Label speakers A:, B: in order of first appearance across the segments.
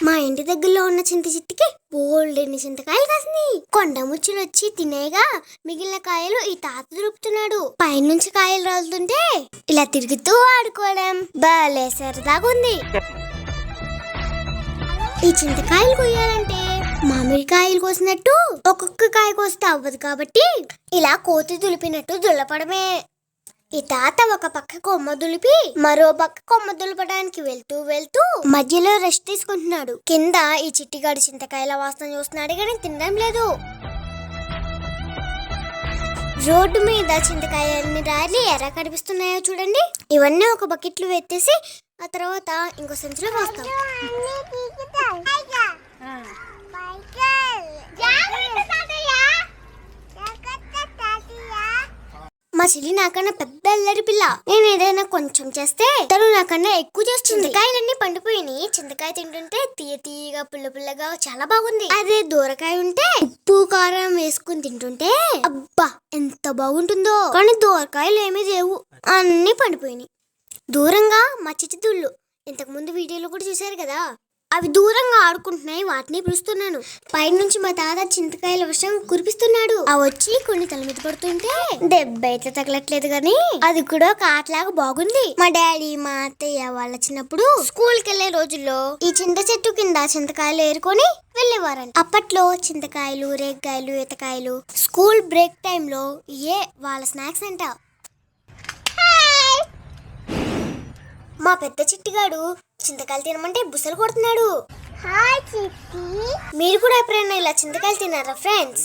A: మా ఇంటి దగ్గరలో ఉన్న చింత చెట్టుకి బోల్డెన్ని చింతకాయలు కాసినాయి. కొండ ముచ్చులు వచ్చి తినేగా మిగిలిన కాయలు ఈ తాత దులుపుతున్నాడు. పైనుంచి కాయలు రాలుతుంటే ఇలా తిరుగుతూ ఆడుకోవడం భలే సరదాగా ఉంది. ఈ చింతకాయలు కొయ్యాలంటే మామిడికాయలు కోసినట్టు ఒక్కొక్క కాయ కోస్తే అవ్వదు కాబట్టి ఇలా కోతి దులిపినట్టు దులపడమే. ఈ తాత ఒక పక్క కొమ్మ దులిపి మరో పక్క కొమ్మ దులపడానికి వెళ్తూ వెళ్తూ మధ్యలో రెస్ట్ తీసుకుంటున్నాడు. కింద ఈ చిట్టిగాడి చింతకాయల వాసన చూస్తున్నాడు కానీ తినడం లేదు. రోడ్డు మీద చింతకాయలని రాలి ఎలా కనిపిస్తున్నాయో చూడండి. ఇవన్నీ ఒక బకెట్లు వెత్తేసి ఆ తర్వాత ఇంకో సంచిలో పోస్తాం. మా చెల్లి నాకన్నా పెద్ద అల్లరి పిల్ల. నేను ఏదైనా కొంచెం చేస్తే తను నాకన్నా ఎక్కువ చేస్తుంది. చింతకాయలన్నీ పండిపోయినాయి. చింతకాయ తింటుంటే తీయ తీయగా పుల్ల పుల్లగా చాలా బాగుంది. అదే దూరకాయ ఉంటే ఉప్పు కారం వేసుకుని తింటుంటే అబ్బా ఎంత బాగుంటుందో. కానీ దూరకాయలు ఏమీ లేవు, అన్ని పండిపోయినాయి. దూరంగా మా చిచ్చుతుళ్ళు ఇంతకు ముందు వీడియోలో కూడా చూసారు కదా, అవి దూరంగా ఆడుకుంటున్నాయి. వాటిని పిలుస్తున్నాను. పైనుంచి మా తాత చింతకాయల వర్షం కురిపిస్తున్నాడు. అవి వచ్చి కొన్ని తల మీద పడుతుంటే దెబ్బ అయితే తగలట్లేదు కానీ అది కూడా ఒక ఆటలాగా బాగుంది. మా డాడీ మా అత్తయ్య వాళ్ళ చిన్నప్పుడు స్కూల్ కి వెళ్లే రోజుల్లో ఈ చింత చెట్టు కింద చింతకాయలు ఏరుకొని వెళ్ళేవారంట. అప్పట్లో చింతకాయలు, రేగ్గాయలు, ఈతకాయలు స్కూల్ బ్రేక్ టైంలో ఇయే వాళ్ళ స్నాక్స్ అంట. మా పెద్ద చిట్టిగాడు చింతకాయలు తినమంటే బుసలు కొడుతున్నాడు. మీరు కూడా ఎప్పుడైనా ఇలా చింతకాయలు తిన్నారా ఫ్రెండ్స్?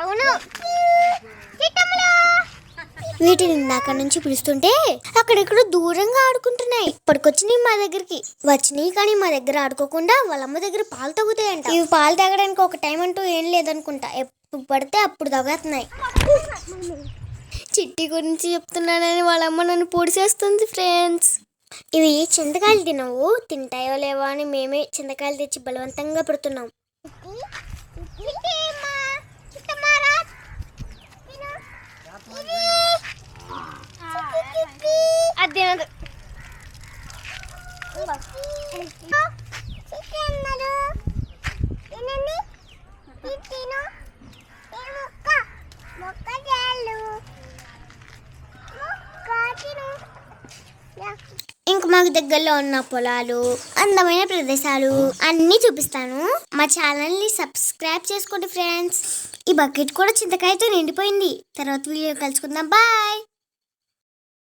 A: అవును, వీటిని అక్కడ నుంచి పిలుస్తుంటే అక్కడెక్కడ దూరంగా ఆడుకుంటున్నాయి. ఇప్పటికొచ్చినాయి మా దగ్గరికి వచ్చినాయి కానీ మా దగ్గర ఆడుకోకుండా వాళ్ళమ్మ దగ్గర పాలు తాగుతాయంట. ఇవి పాలు తాగడానికి ఒక టైం అంటూ ఏం లేదనుకుంటా, ఎప్పుడు పడితే అప్పుడు తాగుతున్నాయి. చిట్టి గురించి చెప్తున్నానని వాళ్ళమ్మ నన్ను పొడిచేస్తుంది ఫ్రెండ్స్. ఇవి చింతకాయలు తినవు, తింటాయో లేవో అని మేమే చింతకాయలు తెచ్చి బలవంతంగా పెడుతున్నాం. అదేనదు ఇంక మాకు దగ్గరలో ఉన్న పొలాలు, అందమైన ప్రదేశాలు అన్నీ చూపిస్తాను. మా ఛానల్ని సబ్స్క్రైబ్ చేసుకోండి ఫ్రెండ్స్. ఈ బకెట్ కూడా చింతకాయతో నిండిపోయింది. తర్వాత వీడియో కలుసుకుందాం. బాయ్.